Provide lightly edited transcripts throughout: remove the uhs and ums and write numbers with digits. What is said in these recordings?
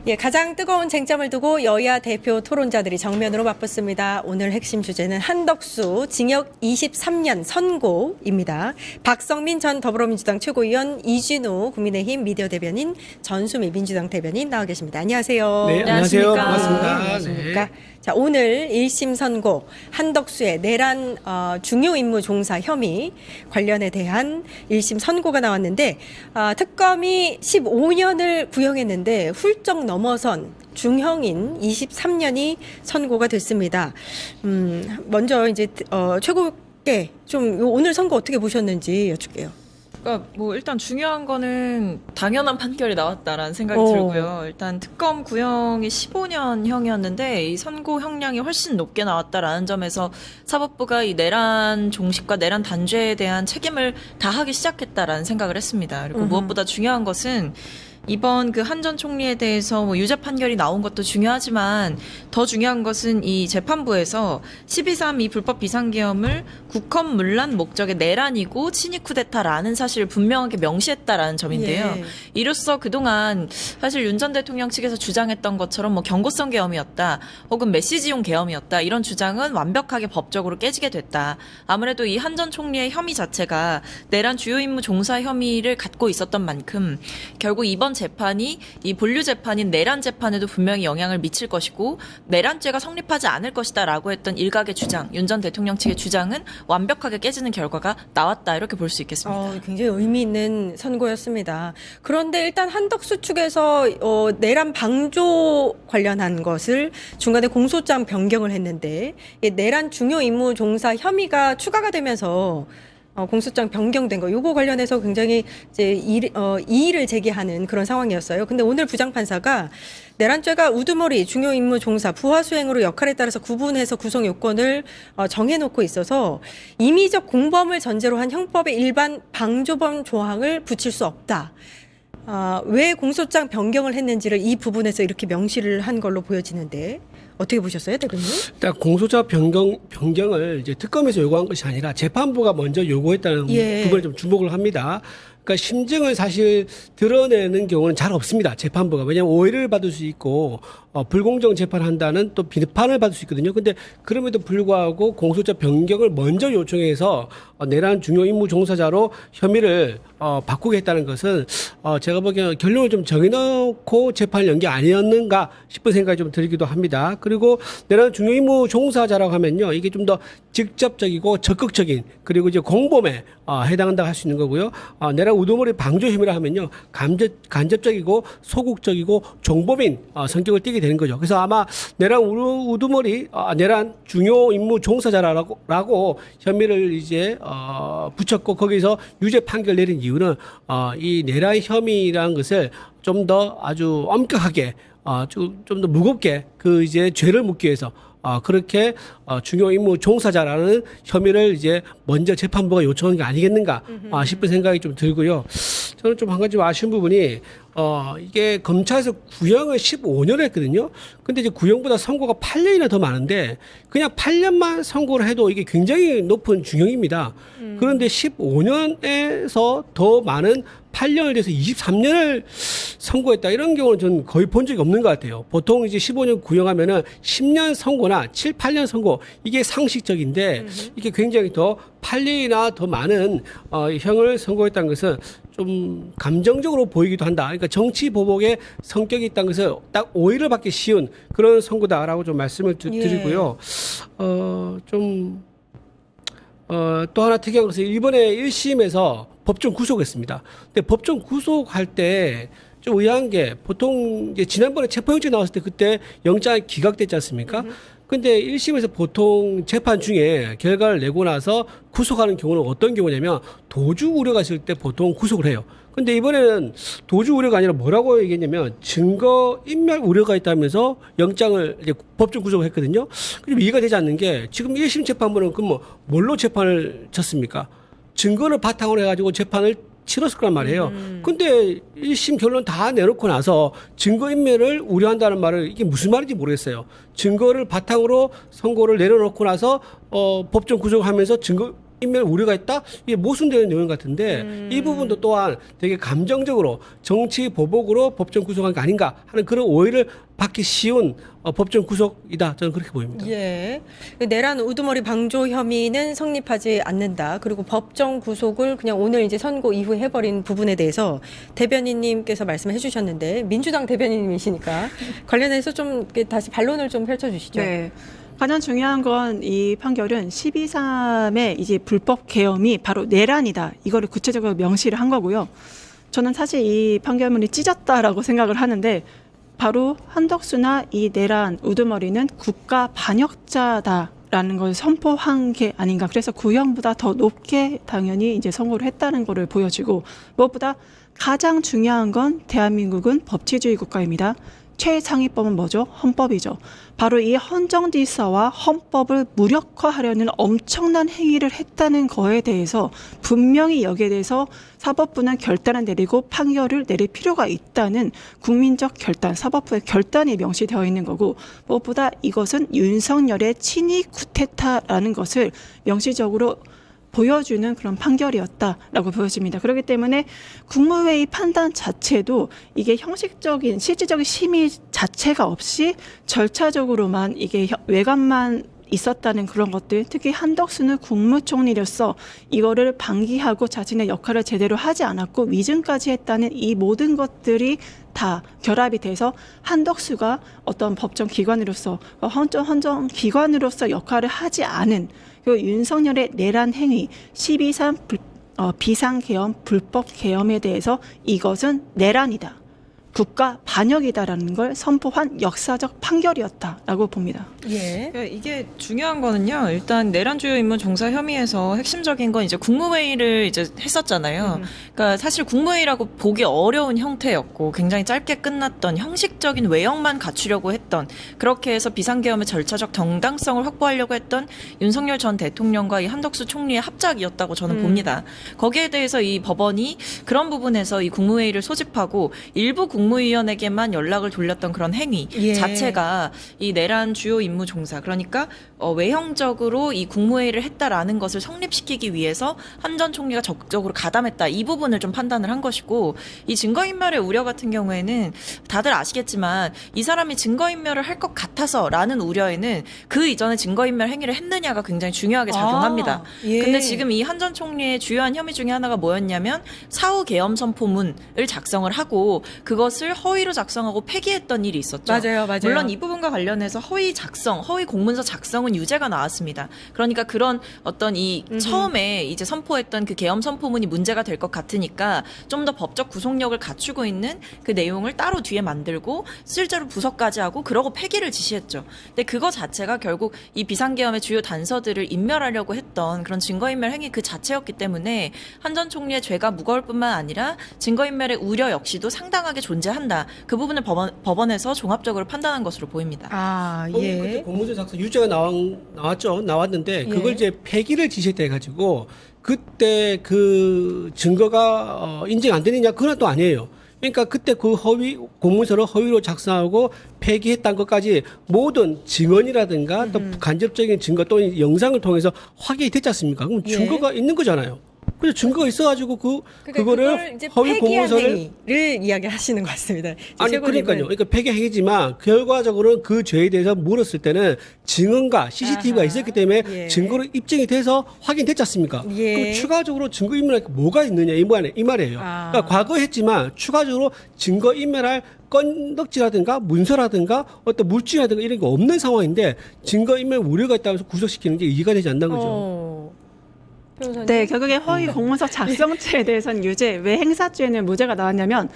예, 가장 뜨거운 쟁점을 두고 여야 대표 토론자들이 정면으로 맞붙습니다. 오늘 핵심 주제는 한덕수 징역 23년 선고입니다. 박성민 전 더불어민주당 최고위원, 이진우 국민의힘 미디어 대변인, 전수미 민주당 대변인 나와 계십니다. 안녕하세요. 네, 안녕하세요. 반갑습니다. 안녕하십니까. 자, 오늘 1심 선고 한덕수의 내란 중요 임무 종사 혐의 관련에 대한 1심 선고가 나왔는데 특검이 15년을 구형했는데 훌쩍 넘어선 중형인 23년이 선고가 됐습니다. 먼저 이제 최고께 좀 오늘 선고 어떻게 보셨는지 여쭐게요. 그러니까 뭐 일단 중요한 거는 당연한 판결이 나왔다라는 생각이 들고요. 일단 특검 구형이 15년형이었는데 이 선고 형량이 훨씬 높게 나왔다라는 점에서 사법부가 이 내란 종식과 내란 단죄에 대한 책임을 다하기 시작했다라는 생각을 했습니다. 그리고 무엇보다 중요한 것은 이번 그 한 전 총리에 대해서 뭐 유죄 판결이 나온 것도 중요하지만 더 중요한 것은 이 재판부에서 12.3 이 불법 비상계엄을 국헌 문란 목적의 내란이고 친위 쿠데타라는 사실을 분명하게 명시했다라는 점인데요. 예. 이로써 그동안 사실 윤 전 대통령 측에서 주장했던 것처럼 뭐 경고성 계엄이었다 혹은 메시지용 계엄이었다 이런 주장은 완벽하게 법적으로 깨지게 됐다. 아무래도 이 한 전 총리의 혐의 자체가 내란 주요 임무 종사 혐의를 갖고 있었던 만큼 결국 이번 재판이 이 본류 재판인 내란 재판에도 분명히 영향을 미칠 것이고 내란죄가 성립하지 않을 것이다라고 했던 일각의 주장, 윤 전 대통령 측의 주장은 완벽하게 깨지는 결과가 나왔다 이렇게 볼 수 있겠습니다. 굉장히 의미 있는 선고였습니다. 그런데 일단 한덕수 측에서 내란 방조 관련한 것을 중간에 공소장 변경을 했는데 내란 중요 임무 종사 혐의가 추가가 되면서 공소장 변경된 거, 요거 관련해서 굉장히 이제 이의를 제기하는 그런 상황이었어요. 근데 오늘 부장판사가 내란죄가 우두머리, 중요 임무 종사, 부하 수행으로 역할에 따라서 구분해서 구성 요건을 정해놓고 있어서 임의적 공범을 전제로 한 형법의 일반 방조범 조항을 붙일 수 없다. 왜 공소장 변경을 했는지를 이 부분에서 이렇게 명시를 한 걸로 보여지는데 어떻게 보셨어요, 대표님? 일단 공소장 변경을 이제 특검에서 요구한 것이 아니라 재판부가 먼저 요구했다는 부분에 좀 주목을 합니다. 그러니까 심증을 사실 드러내는 경우는 잘 없습니다. 재판부가. 왜냐하면 오해를 받을 수 있고 불공정 재판을 한다는 또 비판을 받을 수 있거든요. 근데 그럼에도 불구하고 공소장 변경을 먼저 요청해서 내란 중요 임무 종사자로 혐의를 바꾸게 했다는 것은 제가 보기에는 결론을 좀 정해놓고 재판을 연 게 아니었는가 싶은 생각이 좀 들기도 합니다. 그리고 내란 중요 임무 종사자라고 하면요. 이게 좀 더 직접적이고 적극적인 그리고 이제 공범에 해당한다고 할 수 있는 거고요. 내란 우두머리 방조 혐의라 하면요. 간접적이고 소극적이고 종범인 성격을 띠게 되는 거죠. 그래서 아마 내란 우두머리, 내란 중요 임무 종사자라고 혐의를 이제 붙였고 거기서 유죄 판결 내린 이유는 이 내란 혐의라는 것을 좀 더 아주 엄격하게 좀 더 무겁게 그 이제 죄를 묻기 위해서 그렇게 중요 임무 종사자라는 혐의를 이제 먼저 재판부가 요청한 게 아니겠는가 싶은 생각이 좀 들고요. 저는 좀 한 가지 아쉬운 부분이 이게 검찰에서 구형을 15년을 했거든요. 근데 이제 구형보다 선고가 8년이나 더 많은데 그냥 8년만 선고를 해도 이게 굉장히 높은 중형입니다. 그런데 15년에서 더 많은 8년을 돼서 23년을 선고했다. 이런 경우는 저는 거의 본 적이 없는 것 같아요. 보통 이제 15년 구형하면은 10년 선고나 7, 8년 선고 이게 상식적인데 이게 굉장히 더 8년이나 더 많은 형을 선고했다는 것은 좀 감정적으로 보이기도 한다. 그러니까 정치 보복의 성격이 있다는 것을 딱 오해를 받기 쉬운 그런 선고다라고 좀 말씀을 드리고요. 또 하나 특이한 것은 이번에 1심에서 법정 구속했습니다. 근데 법정 구속할 때 좀 의아한 게 보통 이제 지난번에 체포영장 나왔을 때 그때 영장이 기각됐지 않습니까? 근데 1심에서 보통 재판 중에 결과를 내고 나서 구속하는 경우는 어떤 경우냐면 도주 우려가 있을 때 보통 구속을 해요. 근데 이번에는 도주 우려가 아니라 뭐라고 얘기했냐면 증거 인멸 우려가 있다면서 영장을 이제 법정 구속을 했거든요. 좀 이해가 되지 않는 게 지금 1심 재판부는 그럼 뭘로 재판을 쳤습니까? 증거를 바탕으로 해가지고 재판을 치렀을 거란 말이에요. 근데 1심 결론 다 내놓고 나서 증거인멸을 우려한다는 말을 이게 무슨 말인지 모르겠어요. 증거를 바탕으로 선고를 내려놓고 나서 법정 구속하면서 증거 인멸 우려가 있다? 이게 모순되는 내용 같은데 이 부분도 또한 되게 감정적으로 정치 보복으로 법정 구속한 게 아닌가 하는 그런 오해를 받기 쉬운 법정 구속이다. 저는 그렇게 보입니다. 예. 내란 우두머리 방조 혐의는 성립하지 않는다. 그리고 법정 구속을 그냥 오늘 이제 선고 이후에 해버린 부분에 대해서 대변인님께서 말씀해 주셨는데 민주당 대변인이시니까 관련해서 좀 이렇게 다시 반론을 좀 펼쳐주시죠. 네. 가장 중요한 건 이 판결은 12.3의 이제 불법 계엄이 바로 내란이다. 이거를 구체적으로 명시를 한 거고요. 저는 사실 이 판결문이 찢었다라고 생각을 하는데 바로 한덕수나 이 내란 우두머리는 국가 반역자다라는 걸 선포한 게 아닌가. 그래서 구형보다 더 높게 당연히 이제 선고를 했다는 거를 보여주고 무엇보다 가장 중요한 건 대한민국은 법치주의 국가입니다. 최상위법은 뭐죠? 헌법이죠. 바로 이 헌정질서와 헌법을 무력화하려는 엄청난 행위를 했다는 거에 대해서 분명히 여기에 대해서 사법부는 결단을 내리고 판결을 내릴 필요가 있다는 국민적 결단, 사법부의 결단이 명시되어 있는 거고 무엇보다 이것은 윤석열의 친위 쿠데타라는 것을 명시적으로 보여주는 그런 판결이었다라고 보여집니다. 그렇기 때문에 국무회의 판단 자체도 이게 형식적인 실질적인 심의 자체가 없이 절차적으로만 이게 외관만 있었다는 그런 것들, 특히 한덕수는 국무총리로서 이거를 방기하고 자신의 역할을 제대로 하지 않았고 위증까지 했다는 이 모든 것들이 다 결합이 돼서 한덕수가 어떤 법정 기관으로서 헌정 기관으로서 역할을 하지 않은 그리고 윤석열의 내란 행위 12.3 비상계엄 불법 계엄에 대해서 이것은 내란이다. 국가 반역이다라는 걸 선포한 역사적 판결이었다라고 봅니다. 예. 그러니까 이게 중요한 거는요. 일단 내란 주요 임무 종사 혐의에서 핵심적인 건 이제 국무회의를 이제 했었잖아요. 그러니까 사실 국무회의라고 보기 어려운 형태였고 굉장히 짧게 끝났던 형식적인 외형만 갖추려고 했던 그렇게 해서 비상계엄의 절차적 정당성을 확보하려고 했던 윤석열 전 대통령과 이 한덕수 총리의 합작이었다고 저는 봅니다. 거기에 대해서 이 법원이 그런 부분에서 이 국무회의를 소집하고 일부 국무위원에게만 연락을 돌렸던 그런 행위 예. 자체가 이 내란 주요 임무 종사 그러니까 외형적으로 이 국무회의를 했다라는 것을 성립시키기 위해서 한 전 총리가 적극적으로 가담했다 이 부분을 좀 판단을 한 것이고 이 증거인멸의 우려 같은 경우에는 다들 아시겠지만 이 사람이 증거인멸을 할 것 같아서라는 우려에는 그 이전에 증거인멸 행위를 했느냐가 굉장히 중요하게 작용합니다. 예. 근데 지금 이 한 전 총리의 주요한 혐의 중에 하나가 뭐였냐면 사후 계엄 선포문을 작성을 하고 그것을 허위로 작성하고 폐기했던 일이 있었죠. 맞아요. 물론 이 부분과 관련해서 허위 공문서 작성은 유죄가 나왔습니다. 그러니까 그런 어떤 이 처음에 이제 선포했던 그 계엄 선포문이 문제가 될 것 같으니까 좀 더 법적 구속력을 갖추고 있는 그 내용을 따로 뒤에 만들고 실제로 부서까지 하고 그러고 폐기를 지시했죠. 근데 그거 자체가 결국 이 비상계엄의 주요 단서들을 인멸하려고 했던 그런 증거인멸 행위 그 자체였기 때문에 한 전 총리의 죄가 무거울 뿐만 아니라 증거인멸의 우려 역시도 상당하게 존재한다. 그 부분을 법원에서 종합적으로 판단한 것으로 보입니다. 아, 그때 예. 공문서 작성 유죄가 나왔는데 그걸 예. 이제 폐기를 지시했다 해가지고 그때 그 증거가 인정 안 되느냐 그건 또 아니에요. 그러니까 그때 그 공문서를 허위로 작성하고 폐기했다는 것까지 모든 증언이라든가 또 간접적인 증거 또는 영상을 통해서 확인이 됐지 않습니까? 그럼 예. 증거가 있는 거잖아요. 그래서 증거가 있어가지고 그거를 이제 허위 폐기한 공문서를 행위를 이야기하시는 것 같습니다. 아니 그러니까요. 그러니까 폐기 행위지만 결과적으로는 그 죄에 대해서 물었을 때는 증언과 CCTV가 아하. 있었기 때문에 예. 증거로 입증이 돼서 확인됐지 않습니까? 예. 그럼 추가적으로 증거 인멸할 게 뭐가 있느냐 이 말이에요. 아. 그러니까 과거에 했지만 추가적으로 증거 인멸할 건덕지라든가 문서라든가 어떤 물증이라든가 이런 게 없는 상황인데 증거 인멸 우려가 있다고 해서 구속시키는 게 이해가 되지 않는 거죠. 변호사님. 네, 결국에 허위 공문서 작성죄에 대해서는 유죄, 왜 행사죄는 무죄가 나왔냐면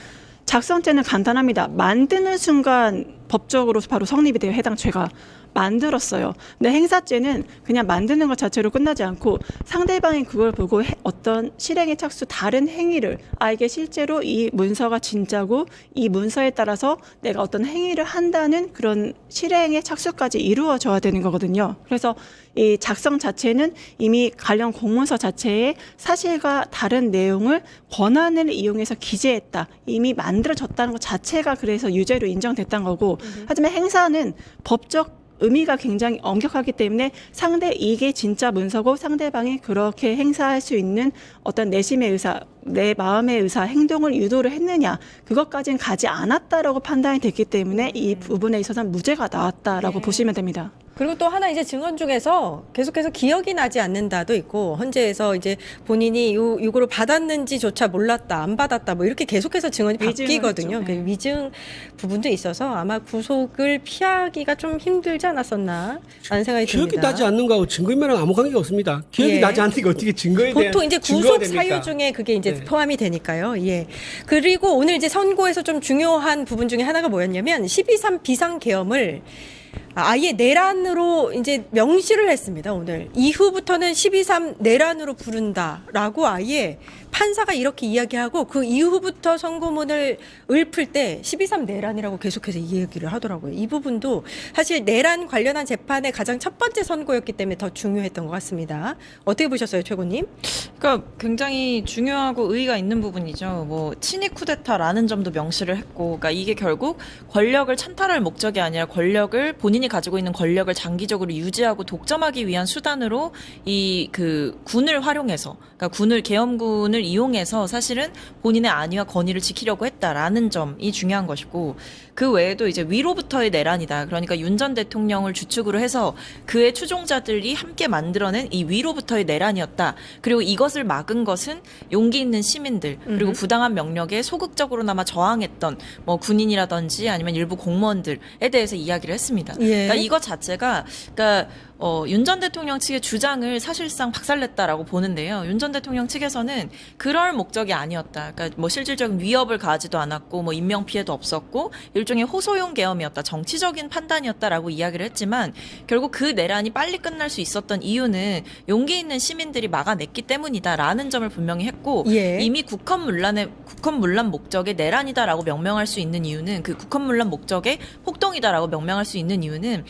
작성죄는 간단합니다. 만드는 순간 법적으로 바로 성립이 돼요. 해당 죄가. 만들었어요. 근데 행사죄는 그냥 만드는 것 자체로 끝나지 않고 상대방이 그걸 보고 어떤 실행에 착수 다른 행위를 이게 실제로 이 문서가 진짜고 이 문서에 따라서 내가 어떤 행위를 한다는 그런 실행의 착수까지 이루어져야 되는 거거든요. 그래서 이 작성 자체는 이미 관련 공문서 자체에 사실과 다른 내용을 권한을 이용해서 기재했다. 이미 만들어졌다는 것 자체가 그래서 유죄로 인정됐다는 거고 하지만 행사는 법적 의미가 굉장히 엄격하기 때문에 상대 이게 진짜 문서고 상대방이 그렇게 행사할 수 있는 어떤 내심의 의사, 내 마음의 의사, 행동을 유도를 했느냐 그것까지는 가지 않았다라고 판단이 됐기 때문에 이 부분에 있어서는 무죄가 나왔다라고 보시면 됩니다. 그리고 또 하나 이제 증언 중에서 계속해서 기억이 나지 않는다도 있고 헌재에서 이제 본인이 요거를 받았는지조차 몰랐다, 안 받았다 뭐 이렇게 계속해서 증언이 위증을 바뀌거든요. 했죠. 그 위증 부분도 있어서 아마 구속을 피하기가 좀 힘들지 않았었나 라는 생각이 기억이 듭니다. 나지 않는 거하고 증거인멸은 아무 관계가 없습니다. 기억이 예. 나지 않는 게 어떻게 증거에 대한 보통 이제 증거가 구속 됩니까? 사유 중에 그게 이제 네. 포함이 되니까요. 예. 그리고 오늘 이제 선고에서 좀 중요한 부분 중에 하나가 뭐였냐면 12.3 비상계엄을 아예 내란으로 이제 명시를 했습니다, 오늘. 이후부터는 12.3 내란으로 부른다라고 아예 판사가 이렇게 이야기하고 그 이후부터 선고문을 읊을 때 12.3 내란이라고 계속해서 이야기를 하더라고요. 이 부분도 사실 내란 관련한 재판의 가장 첫 번째 선고였기 때문에 더 중요했던 것 같습니다. 어떻게 보셨어요, 최고님? 그러니까 굉장히 중요하고 의의가 있는 부분이죠. 뭐 친위 쿠데타라는 점도 명시를 했고, 그러니까 이게 결국 권력을 찬탈할 목적이 아니라 권력을 본인이 가지고 있는 권력을 장기적으로 유지하고 독점하기 위한 수단으로 이 그 군을 활용해서, 그러니까 군을 계엄군을 이용해서 사실은 본인의 안위와 권위를 지키려고 했다라는 점이 중요한 것이고, 그 외에도 이제 위로부터의 내란이다. 그러니까 윤 전 대통령을 주축으로 해서 그의 추종자들이 함께 만들어낸 이 위로부터의 내란이었다. 그리고 이것을 막은 것은 용기 있는 시민들, 그리고 부당한 명령에 소극적으로나마 저항했던 뭐 군인이라든지 아니면 일부 공무원들에 대해서 이야기를 했습니다. 예. 그러니까 이것 자체가 윤 전 대통령 측의 주장을 사실상 박살냈다라고 보는데요. 윤 전 대통령 측에서는 그럴 목적이 아니었다. 그러니까 뭐 실질적인 위협을 가하지도 않았고 뭐 인명 피해도 없었고 일종의 호소용 계엄이었다. 정치적인 판단이었다라고 이야기를 했지만 결국 그 내란이 빨리 끝날 수 있었던 이유는 용기 있는 시민들이 막아냈기 때문이다라는 점을 분명히 했고 예. 이미 국헌문란 목적의 내란이다라고 명명할 수 있는 이유는 그 국헌문란 목적의 폭동이다라고 명명할 수 있는 이유는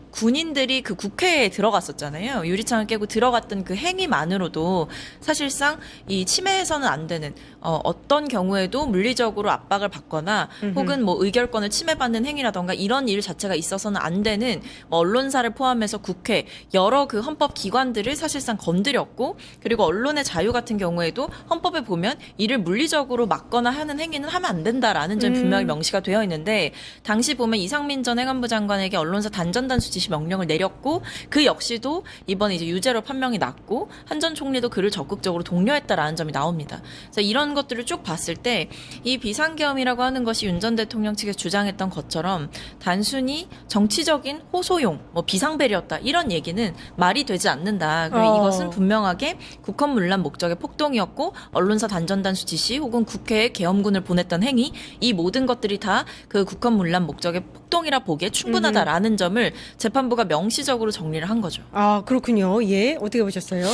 군인들이 그 국회에 들어갔었잖아요. 유리창을 깨고 들어갔던 그 행위만으로도 사실상 이 침해해서는 안 되는 어떤 경우에도 물리적으로 압박을 받거나 혹은 뭐 의결권을 침해받는 행위라던가 이런 일 자체가 있어서는 안 되는 언론사를 포함해서 국회 여러 그 헌법 기관들을 사실상 건드렸고 그리고 언론의 자유 같은 경우에도 헌법에 보면 이를 물리적으로 막거나 하는 행위는 하면 안 된다라는 점이 분명히 명시가 되어 있는데 당시 보면 이상민 전 행안부 장관에게 언론사 단전단수 지시 명령을 내렸고 그 역시도 이번에 이제 유죄로 판명이 났고 한 전 총리도 그를 적극적으로 독려했다라는 점이 나옵니다. 그래서 이런 것들을 쭉 봤을 때 이 비상계엄이라고 하는 것이 윤 전 대통령 측에서 주장했던 것처럼 단순히 정치적인 호소용, 뭐 비상벨이었다 이런 얘기는 말이 되지 않는다. 그리고 이것은 분명하게 국헌문란 목적의 폭동이었고 언론사 단전단수 지시 혹은 국회에 계엄군을 보냈던 행위 이 모든 것들이 다 그 국헌문란 목적의 폭동이라 보기에 충분하다라는 점을 재판부가 명시적으로 정리를 한 거죠. 아, 그렇군요. 예. 어떻게 보셨어요?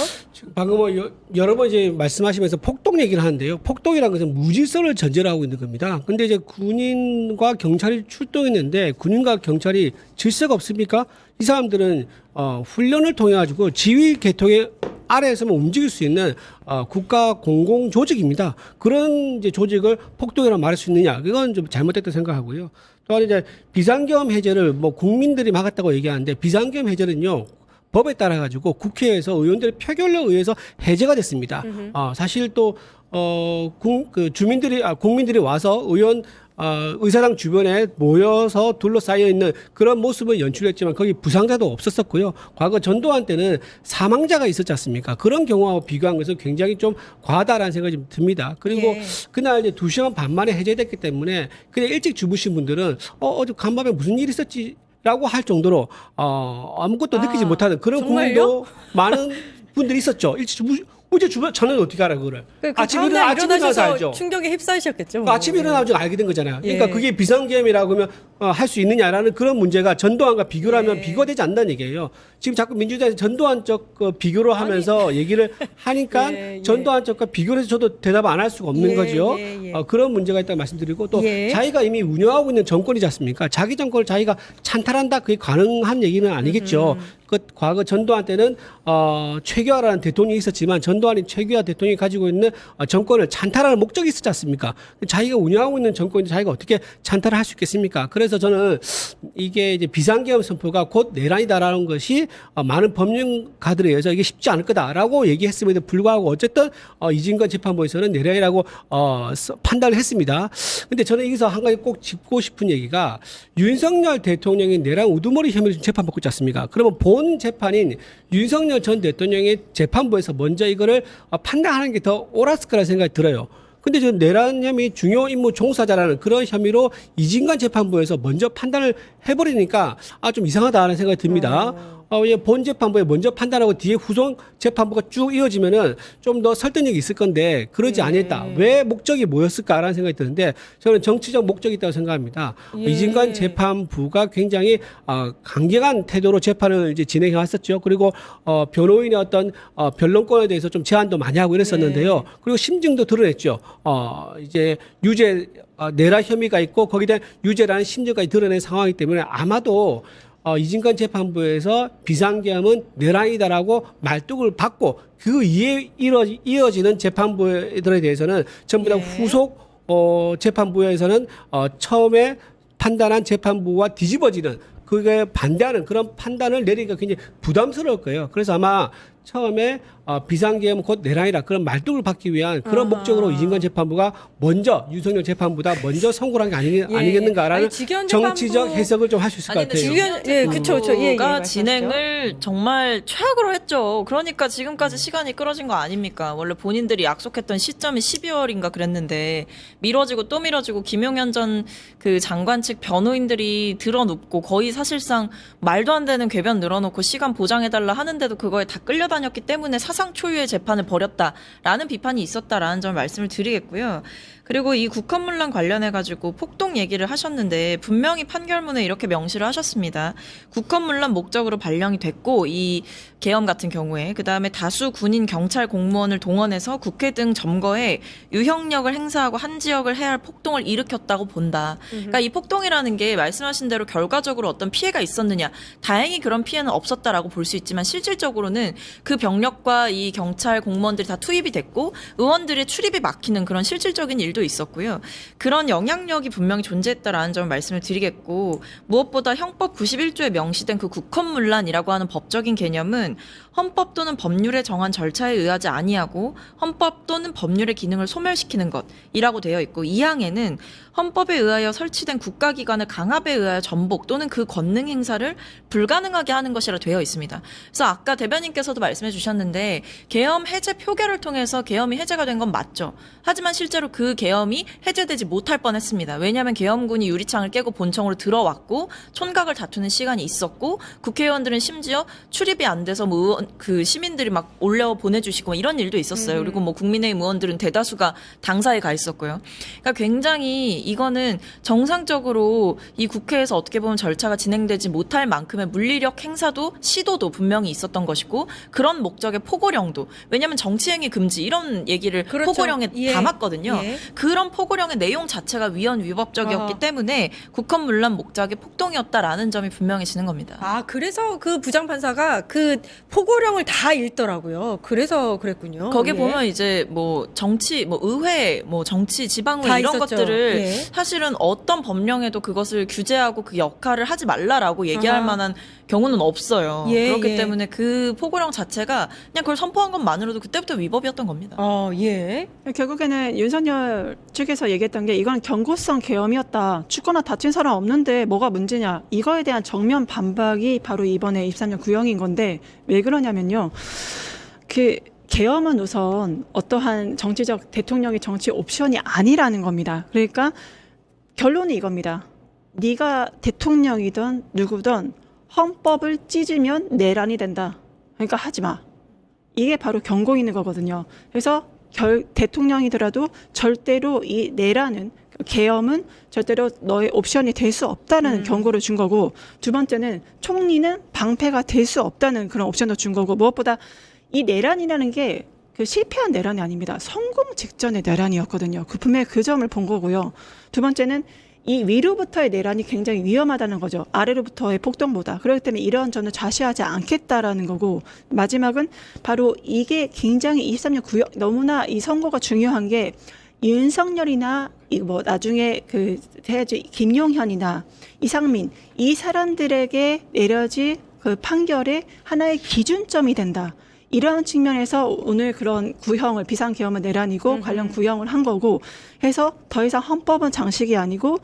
방금 여러 번 이제 말씀하시면서 폭동 얘기를 하는데요. 폭동이라는 것은 무질서를 전제로 하고 있는 겁니다. 근데 이제 군인과 경찰이 출동했는데 군인과 경찰이 질서가 없습니까? 이 사람들은 훈련을 통해 가지고 지휘 계통의 아래에서만 움직일 수 있는 국가 공공 조직입니다. 그런 이제 조직을 폭동이라고 말할 수 있느냐? 그건 좀 잘못됐다고 생각하고요. 또한 이제 비상계엄 해제를 뭐 국민들이 막았다고 얘기하는데 비상계엄 해제는요. 법에 따라 가지고 국회에서 의원들의 표결에 의해서 해제가 됐습니다. 사실 또 국민들이 와서 의사당 주변에 모여서 둘러싸여 있는 그런 모습을 연출했지만 거기 부상자도 없었었고요. 과거 전두환 때는 사망자가 있었지 않습니까? 그런 경우와 비교한 것은 굉장히 좀 과하다라는 생각이 좀 듭니다. 그리고 예. 그날 이제 2시간 반 만에 해제됐기 때문에 그냥 일찍 주무신 분들은 어제 간밤에 무슨 일이 있었지? 라고 할 정도로 아무것도 느끼지 못하는 그런 정말요? 국민도 많은 분들이 있었죠. 어제 저는 어떻게 알아 그거를? 아침에 일어나서 알죠. 충격에 휩싸이셨겠죠. 아침에 일어나서 알게 된 거잖아요. 그러니까 예. 그게 비상계엄이라고 하면 할 수 있느냐라는 그런 문제가 전두환과 비교를 하면 예. 비교가 되지 않는다는 얘기예요. 지금 자꾸 민주당에서 전두환 쪽 비교로 하면서 얘기를 하니까 예. 전두환 쪽과 비교를 해서 저도 대답 안 할 수가 없는 예, 거죠. 예. 그런 문제가 있다고 말씀드리고 또 예. 자기가 이미 운영하고 있는 정권이지 않습니까? 자기 정권을 자기가 찬탈한다 그게 가능한 얘기는 아니겠죠. 과거 전두환 때는 최규하라는 대통령이 있었지만 전두환이 최규하 대통령이 가지고 있는 정권을 찬탈하는 목적이 있었지 않습니까? 자기가 운영하고 있는 정권인데 자기가 어떻게 찬탈을 할 수 있겠습니까? 그래서 저는 이게 이제 비상계엄 선포가 곧 내란이다라는 것이 많은 법률가들에 의해서 이게 쉽지 않을 거다라고 얘기했음에도 불구하고 어쨌든 이진관 재판부에서는 내란이라고 판단을 했습니다. 근데 저는 여기서 한 가지 꼭 짚고 싶은 얘기가 윤석열 대통령이 내란 우두머리 혐의로 재판받고 있지 않습니까? 그러면 본 재판인 윤석열 전 대통령의 재판부에서 먼저 이거를 판단하는 게 더 옳았을 거라 생각이 들어요. 근데 저 내란 혐의 중요 임무 종사자라는 그런 혐의로 이진관 재판부에서 먼저 판단을 해버리니까 좀 이상하다는 생각이 듭니다. 본 재판부에 먼저 판단하고 뒤에 후속 재판부가 쭉 이어지면은 좀 더 설득력이 있을 건데 그러지 아니했다. 왜 목적이 뭐였을까라는 생각이 드는데 저는 정치적 목적이 있다고 생각합니다. 이진관 재판부가 굉장히 강경한 태도로 재판을 이제 진행해 왔었죠. 그리고 변호인의 어떤 변론권에 대해서 좀 제한도 많이 하고 이랬었는데요. 그리고 심증도 드러냈죠. 이제 유죄 내란 혐의가 있고 거기에 대한 유죄라는 심증까지 드러낸 상황이기 때문에 아마도 이진관 재판부에서 비상계엄은 내란이다라고 말뚝을 받고 그 이에 이어지는 재판부들에 대해서는 전부 다 후속 재판부에서는 처음에 판단한 재판부와 뒤집어지는 그게 반대하는 그런 판단을 내리기가 굉장히 부담스러울 거예요. 그래서 아마 처음에 비상계엄 곧 내란이라 그런 말뚝을 받기 위한 그런 목적으로 이진관 재판부가 먼저 윤석열 재판보다 먼저 선고를 한 게 아니겠는가라는 정치적 해석을 좀 할 수 있을 것 같아요. 그쵸. 진행을 정말 최악으로 했죠. 그러니까 지금까지 시간이 끌어진 거 아닙니까? 원래 본인들이 약속했던 시점이 12월인가 그랬는데 미뤄지고 또 미뤄지고 김용현 전 그 장관 측 변호인들이 들어눕고 거의 사실상 말도 안 되는 궤변 늘어놓고 시간 보장해달라 하는데도 그거에 다 끌려다녔기 때문에 사상 초유의 재판을 벌였다라는 비판이 있었다라는 점을 말씀을 드리겠고요. 그리고 이 국헌문란 관련해가지고 폭동 얘기를 하셨는데 분명히 판결문에 이렇게 명시를 하셨습니다. 국헌문란 목적으로 발령이 됐고 이 계엄 같은 경우에 그다음에 다수 군인 경찰 공무원을 동원해서 국회 등 점거에 유형력을 행사하고 한 지역을 해야 할 폭동을 일으켰다고 본다. 그러니까 이 폭동이라는 게 말씀하신 대로 결과적으로 어떤 피해가 있었느냐. 다행히 그런 피해는 없었다라고 볼 수 있지만 실질적으로는 그 병력과 이 경찰 공무원들이 다 투입이 됐고 의원들의 출입이 막히는 그런 실질적인 일도 있었고요. 그런 영향력이 분명히 존재했다라는 점을 말씀을 드리겠고 무엇보다 형법 91조에 명시된 그 국헌문란이라고 하는 법적인 개념은 헌법 또는 법률에 정한 절차에 의하지 아니하고 헌법 또는 법률의 기능을 소멸시키는 것이라고 되어 있고 이 항에는 헌법에 의하여 설치된 국가기관의 강압에 의하여 전복 또는 그 권능 행사를 불가능하게 하는 것이라 되어 있습니다. 그래서 아까 대변인께서도 말씀해 주셨는데 계엄 해제 표결을 통해서 계엄이 해제가 된 건 맞죠. 하지만 실제로 그 계엄이 해제되지 못할 뻔했습니다. 왜냐하면 계엄군이 유리창을 깨고 본청으로 들어왔고 촌각을 다투는 시간이 있었고 국회의원들은 심지어 출입이 안 돼서 뭐 의원, 그 시민들이 막 올려 보내주시고 이런 일도 있었어요. 그리고 뭐 국민의힘 의원들은 대다수가 당사에 가 있었고요. 그러니까 굉장히 이거는 정상적으로 이 국회에서 어떻게 보면 절차가 진행되지 못할 만큼의 물리력 행사도 시도도 분명히 있었던 것이고 그런 목적의 포고령도 왜냐하면 정치행위 금지 이런 얘기를 포고령에 담았거든요. 그런 포고령의 내용 자체가 위헌 위법적이었기 때문에 국헌문란 목적의 폭동이었다라는 점이 분명해지는 겁니다. 그래서 그 부장판사가 그 포고령을 다 읽더라고요. 그래서 그랬군요. 거기 보면 이제 뭐 정치, 뭐 의회, 뭐 정치, 지방의회 이런 있었죠. 것들을 사실은 어떤 법령에도 그것을 규제하고 그 역할을 하지 말라라고 얘기할 만한 경우는 없어요. 그렇기 때문에 그 포고령 자체가 그냥 그걸 선포한 것만으로도 그때부터 위법이었던 겁니다. 결국에는 윤석열 측에서 얘기했던 게 이건 경고성 계엄이었다. 죽거나 다친 사람 없는데 뭐가 문제냐. 이거에 대한 정면 반박이 바로 이번에 23년 구형인 건데 왜 그러냐면요. 그 계엄은 우선 어떠한 정치적 대통령의 정치 옵션이 아니라는 겁니다. 그러니까 결론이 이겁니다. 네가 대통령이든 누구든 헌법을 찢으면 내란이 된다. 그러니까 하지 마. 이게 바로 경고있는 거거든요. 그래서 대통령이더라도 절대로 이 내란은 계엄은 절대로 너의 옵션이 될 수 없다는 경고를 준 거고 두 번째는 총리는 방패가 될 수 없다는 그런 옵션도 준 거고 무엇보다 이 내란이라는 게 그 실패한 내란이 아닙니다. 성공 직전의 내란이었거든요. 분명히 그 점을 본 거고요. 두 번째는 이 위로부터의 내란이 굉장히 위험하다는 거죠. 아래로부터의 폭동보다. 그렇기 때문에 이런 저는 좌시하지 않겠다라는 거고, 마지막은 바로 이게 굉장히 23년 구역 너무나 이 선거가 중요한 게 윤석열이나 뭐 나중에 그 해야지 김용현이나 이상민 이 사람들에게 내려질 그 판결의 하나의 기준점이 된다. 이러한 측면에서 오늘 그런 구형을 비상계엄은 내란이고 관련 구형을 한 거고 해서 더 이상 헌법은 장식이 아니고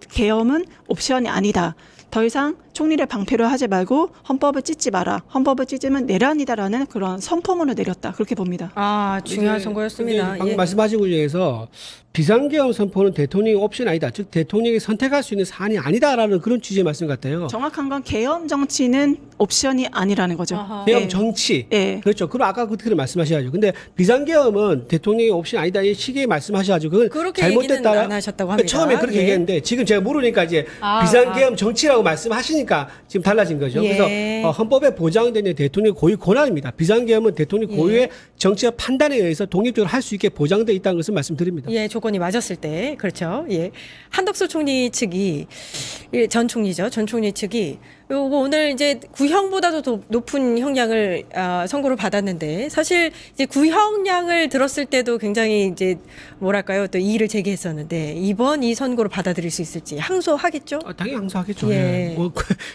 계엄은 옵션이 아니다. 더 이상 총리를 방패로 하지 말고 헌법을 찢지 마라. 헌법을 찢으면 내란이다라는 그런 선포문을 내렸다. 그렇게 봅니다. 아, 중요한 선거였습니다. 방금 말씀하신 것 중에서 비상계엄 선포는 대통령의 옵션 아니다. 즉 대통령이 선택할 수 있는 사안이 아니다라는 그런 취지의 말씀 같아요. 정확한 건 계엄 정치는 옵션이 아니라는 거죠. 아하. 계엄 네. 정치. 네. 그렇죠. 그럼 아까 그렇게 말씀하셔야죠. 근데 비상계엄은 대통령의 옵션 아니다. 이 시기에 말씀하셔가지고 그건 그렇게 잘못됐다. 얘기는 안 하셨다고 합니다. 처음에 그렇게 예. 얘기했는데 지금 제가 모르니까 이제 비상계엄 정치라고 말씀하시니까 지금 달라진 거죠. 예. 그래서 헌법에 보장되는 대통령 고유 권한입니다. 비상계엄은 대통령 고유의 정치적 판단에 의해서 독립적으로 할 수 있게 보장돼 있다는 것을 말씀드립니다. 예, 조건이 맞았을 때 그렇죠. 예, 한덕수 총리 측이 전 총리죠. 전 총리 측이 요거 오늘 이제 구형보다도 더 높은 형량을 선고를 받았는데 사실 이제 구형량을 들었을 때도 굉장히 이제 뭐랄까요 또 이의를 제기했었는데 이번 이 선고를 받아들일 수 있을지 항소하겠죠? 당연히 항소하겠죠. 예. 예. 뭐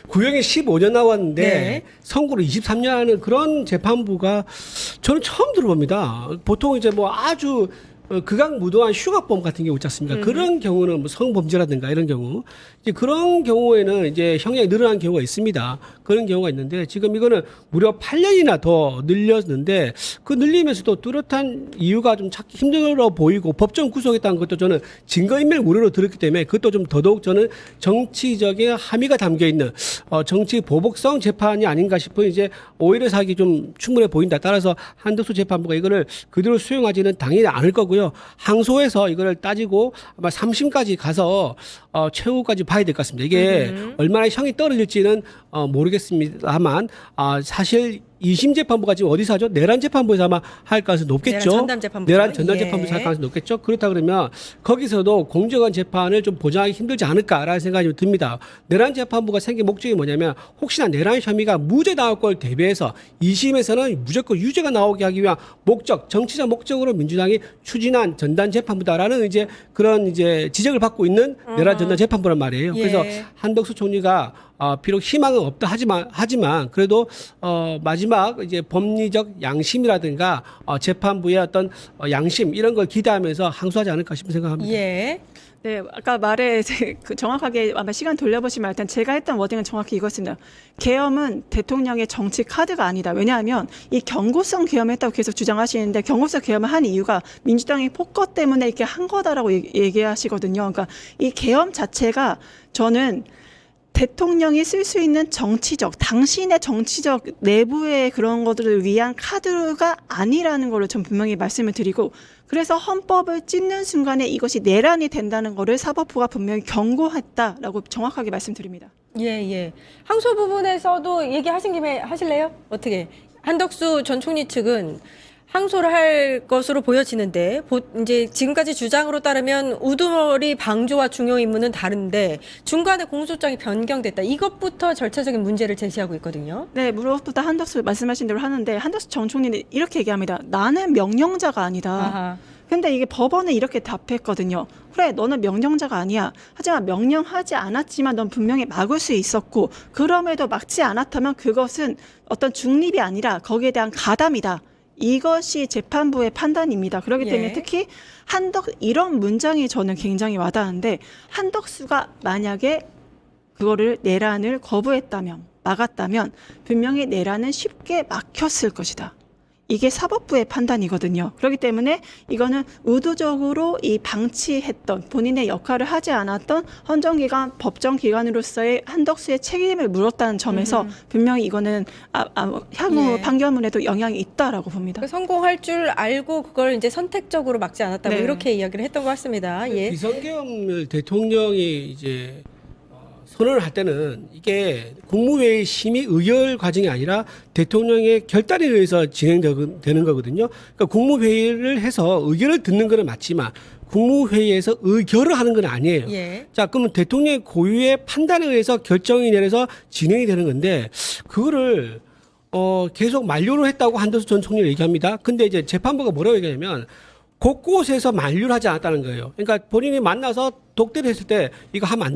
구형이 15년 나왔는데 네. 선고를 23년 하는 그런 재판부가 저는 처음 들어봅니다. 보통 이제 뭐 아주 극악무도한 흉악범 같은 경우 있지 않습니까? 그런 경우는 뭐 성범죄라든가 이런 경우 이제 그런 경우에는 이제 형량이 늘어난 경우가 있습니다. 그런 경우가 있는데 지금 이거는 무려 8년이나 더 늘렸는데 그 늘리면서도 뚜렷한 이유가 좀 찾기 힘들어 보이고 법정 구속했다는 것도 저는 증거인멸 우려로 들었기 때문에 그것도 좀 더더욱 저는 정치적인 함의가 담겨 있는 정치 보복성 재판이 아닌가 싶어 이제 오히려 사기 좀 충분해 보인다. 따라서 한덕수 재판부가 이거를 그대로 수용하지는 당연히 않을 거고요. 항소해서 이거를 따지고 아마 3심까지 가서 최후까지 봐야 될 것 같습니다. 이게 얼마나 형이 떨어질지는 모르겠습니다만 사실 2심 재판부가 지금 어디서 하죠? 내란 재판부에서 아마 할 가능성이 높겠죠. 내란 전담 재판부죠. 내란 전담 예. 재판부에서 할 가능성이 높겠죠. 그렇다 그러면 거기서도 공정한 재판을 좀 보장하기 힘들지 않을까라는 생각이 좀 듭니다. 내란 재판부가 생긴 목적이 뭐냐면 혹시나 내란 혐의가 무죄 나올 걸 대비해서 2심에서는 무조건 유죄가 나오게 하기 위한 목적, 정치적 목적으로 민주당이 추진한 전담 재판부다라는 이제 그런 이제 지적을 받고 있는 내란 전담 재판부란 말이에요. 예. 그래서 한덕수 총리가 비록 희망은 없다 하지만 그래도 마지막 이제 법리적 양심이라든가 재판부의 어떤 양심 이런 걸 기대하면서 항소하지 않을까 싶은 생각합니다. 예. 네, 아까 말에 그 정확하게 아마 시간 돌려보시면 일단 제가 했던 워딩은 정확히 이것입니다. 계엄은 대통령의 정치 카드가 아니다. 왜냐하면 이 경고성 계엄을 했다고 계속 주장하시는데 경고성 계엄을 한 이유가 민주당이 폭거 때문에 이렇게 한 거다라고 얘기하시거든요. 그러니까 이 계엄 자체가 저는 대통령이 쓸 수 있는 정치적, 당신의 정치적 내부의 그런 것들을 위한 카드가 아니라는 걸로 전 분명히 말씀을 드리고 그래서 헌법을 찢는 순간에 이것이 내란이 된다는 거를 사법부가 분명히 경고했다라고 정확하게 말씀드립니다. 예, 예. 항소 부분에서도 얘기하신 김에 하실래요? 어떻게? 한덕수 전 총리 측은 항소를 할 것으로 보여지는데 이제 지금까지 주장으로 따르면 우두머리 방조와 중요 임무는 다른데 중간에 공소장이 변경됐다. 이것부터 절차적인 문제를 제시하고 있거든요. 네, 무엇보다 한덕수 말씀하신 대로 하는데 한덕수 전 총리는 이렇게 얘기합니다. 나는 명령자가 아니다. 아하. 근데 이게 법원에 이렇게 답했거든요. 그래, 너는 명령자가 아니야. 하지만 명령하지 않았지만 넌 분명히 막을 수 있었고 그럼에도 막지 않았다면 그것은 어떤 중립이 아니라 거기에 대한 가담이다. 이것이 재판부의 판단입니다. 그렇기 때문에 예. 특히 이런 문장이 저는 굉장히 와닿는데 한덕수가 만약에 그거를 내란을 거부했다면 막았다면 분명히 내란은 쉽게 막혔을 것이다. 이게 사법부의 판단이거든요. 그렇기 때문에 이거는 의도적으로 이 방치했던 본인의 역할을 하지 않았던 헌정기관, 법정기관으로서의 한덕수의 책임을 물었다는 점에서 분명히 이거는 향후 예. 판결문에도 영향이 있다라고 봅니다. 성공할 줄 알고 그걸 이제 선택적으로 막지 않았다고 네. 이렇게 이야기를 했던 것 같습니다. 예. 비상계엄을 대통령이 이제 선언을 할 때는 이게 국무회의 심의 의결 과정이 아니라 대통령의 결단에 의해서 진행되는 거거든요. 그러니까 국무회의를 해서 의결을 듣는 건 맞지만 국무회의에서 의결을 하는 건 아니에요. 예. 자, 그러면 대통령의 고유의 판단에 의해서 결정이 내려서 진행이 되는 건데 그거를 계속 만료를 했다고 한덕수 전 총리를 얘기합니다. 근데 이제 재판부가 뭐라고 얘기하냐면 곳곳에서 만류를 하지 않았다는 거예요. 그러니까 본인이 만나서 독대를 했을 때 이거 하면 안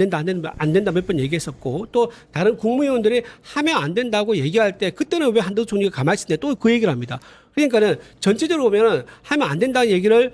된다 몇 번 얘기했었고 또 다른 국무위원들이 하면 안 된다고 얘기할 때 그때는 왜 한덕수 총리가 가만히 있을 때 또 그 얘기를 합니다. 그러니까는 전체적으로 보면은 하면 안 된다는 얘기를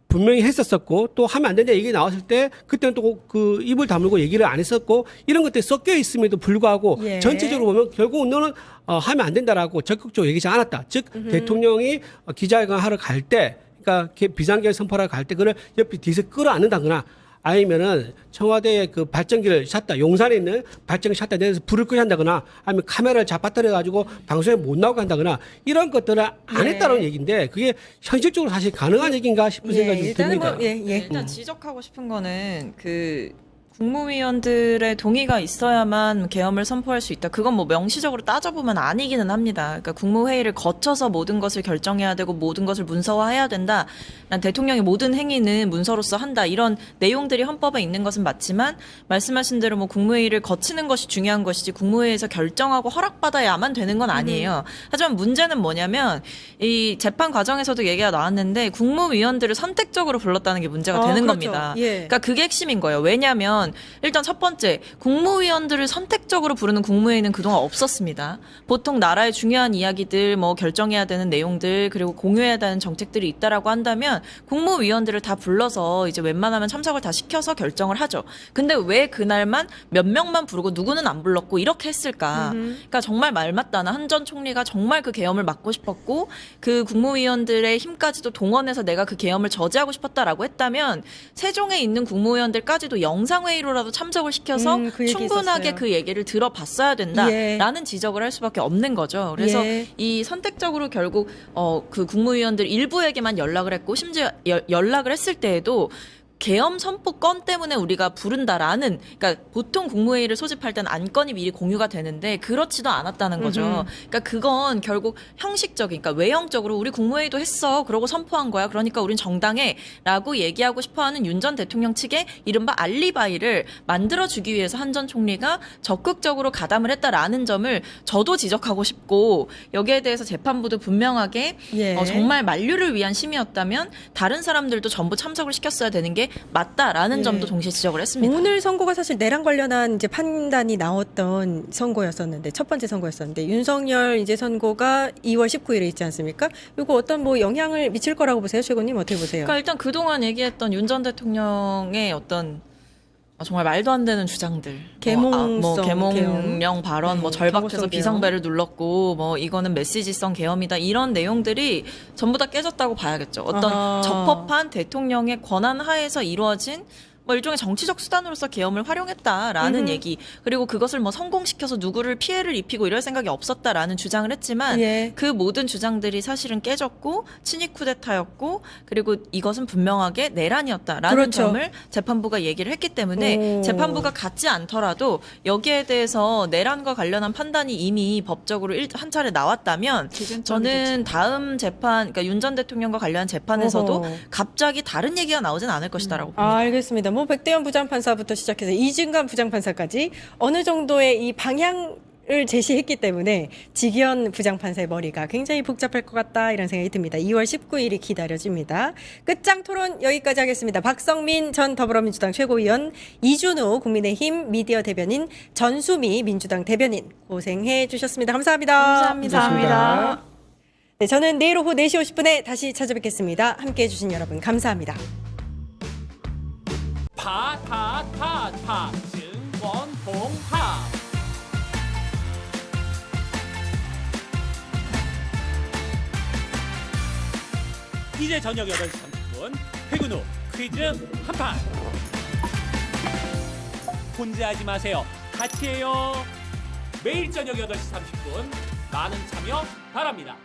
분명히 했었었고 또 하면 안 된다 얘기 나왔을 때 그때는 또 그 입을 다물고 얘기를 안 했었고 이런 것들이 섞여 있음에도 불구하고 예. 전체적으로 전체적으로 보면 결국 너는 하면 안 된다라고 적극적으로 얘기하지 않았다. 즉 대통령이 기자회견 하러 갈 때 그러니까 비상계획 선포하러 갈 때 그걸 옆에 뒤에서 끌어안는다거나 아니면은 청와대의 그 발전기를 샷다 용산에 있는 발전기 샷다 내려서 불을 끄게 한다거나 아니면 카메라를 잡아떨어 가지고 방송에 못 나오게 한다거나 이런 것들을 안 예. 했다는 얘기인데 그게 현실적으로 사실 가능한 얘기인가 싶은 생각이 좀 일단은 듭니다. 일단 지적하고 싶은 거는 그 국무위원들의 동의가 있어야만 계엄을 선포할 수 있다. 그건 뭐 명시적으로 따져보면 아니기는 합니다. 그러니까 국무회의를 거쳐서 모든 것을 결정해야 되고 모든 것을 문서화해야 된다. 난 대통령의 모든 행위는 문서로서 한다. 이런 내용들이 헌법에 있는 것은 맞지만 말씀하신 대로 뭐 국무회의를 거치는 것이 중요한 것이지 국무회의에서 결정하고 허락받아야만 되는 건 아니에요. 하지만 문제는 뭐냐면 이 재판 과정에서도 얘기가 나왔는데 국무위원들을 선택적으로 불렀다는 게 문제가 되는 그렇죠. 겁니다. 예. 그러니까 그게 핵심인 거예요. 왜냐하면 일단 첫 번째 국무위원들을 선택적으로 부르는 국무회의는 그동안 없었습니다. 보통 나라의 중요한 이야기들 뭐 결정해야 되는 내용들 그리고 공유해야 되는 정책들이 있다라고 한다면 국무위원들을 다 불러서 이제 웬만하면 참석을 다 시켜서 결정을 하죠. 근데 왜 그날만 몇 명만 부르고 누구는 안 불렀고 이렇게 했을까? 그러니까 정말 말 맞다나 한 전 총리가 정말 그 계엄을 막고 싶었고 그 국무위원들의 힘까지도 동원해서 내가 그 계엄을 저지하고 싶었다라고 했다면 세종에 있는 국무위원들까지도 영상회의로라도 참석을 시켜서 그 얘기 충분하게 있었어요. 그 얘기를 들어봤어야 된다라는 예. 지적을 할 수밖에 없는 거죠. 그래서 예. 이 선택적으로 결국 그 국무위원들 일부에게만 연락을 했고 심지어 연락을 했을 때에도 계엄 선포 건 때문에 우리가 부른다라는 그러니까 보통 국무회의를 소집할 때는 안건이 미리 공유가 되는데 그렇지도 않았다는 거죠. 그러니까 그건 결국 형식적인 그러니까 외형적으로 우리 국무회의도 했어. 그러고 선포한 거야. 그러니까 우린 정당해라고 얘기하고 싶어하는 윤 전 대통령 측의 이른바 알리바이를 만들어주기 위해서 한 전 총리가 적극적으로 가담을 했다라는 점을 저도 지적하고 싶고 여기에 대해서 재판부도 분명하게 예. 정말 만류를 위한 심의였다면 다른 사람들도 전부 참석을 시켰어야 되는 게 맞다라는 예. 점도 동시에 지적을 했습니다. 오늘 선고가 사실 내란 관련한 이제 판단이 나왔던 선고였었는데 첫 번째 선고였었는데 윤석열 이제 선고가 2월 19일에 있지 않습니까? 이거 어떤 뭐 영향을 미칠 거라고 보세요, 최고님 어떻게 보세요? 그러니까 일단 그동안 얘기했던 윤 전 대통령의 어떤 정말 말도 안 되는 주장들, 계몽성, 계몽령 발언, 뭐 절박해서 경고성 비상벨을 눌렀고, 뭐 이거는 메시지성 계엄이다 이런 내용들이 전부 다 깨졌다고 봐야겠죠. 어떤 아하. 적법한 대통령의 권한 하에서 이루어진 뭐 일종의 정치적 수단으로서 계엄을 활용했다라는 얘기 그리고 그것을 뭐 성공시켜서 누구를 피해를 입히고 이럴 생각이 없었다라는 주장을 했지만 예. 그 모든 주장들이 사실은 깨졌고 친위 쿠데타였고 그리고 이것은 분명하게 내란이었다라는 그렇죠. 점을 재판부가 얘기를 했기 때문에 오. 재판부가 갖지 않더라도 여기에 대해서 내란과 관련한 판단이 이미 법적으로 한 차례 나왔다면 저는 다음 재판 그러니까 윤 전 대통령과 관련한 재판에서도 어허. 갑자기 다른 얘기가 나오진 않을 것이다라고 봅니다. 알겠습니다. 뭐 백대현 부장판사부터 시작해서 이진관 부장판사까지 어느 정도의 이 방향을 제시했기 때문에 직연 부장판사의 머리가 굉장히 복잡할 것 같다 이런 생각이 듭니다. 2월 19일이 기다려집니다. 끝장 토론 여기까지 하겠습니다. 박성민 전 더불어민주당 최고위원, 이준우 국민의힘 미디어 대변인, 전수미 민주당 대변인 고생해 주셨습니다. 감사합니다. 감사합니다. 네, 저는 내일 오후 4시 50분에 다시 찾아뵙겠습니다. 함께해 주신 여러분 감사합니다. 증권봉합 이제 저녁 8시 30분 퇴근 후 퀴즈 한판 혼자 하지 마세요 같이 해요 매일 저녁 8시 30분 많은 참여 바랍니다.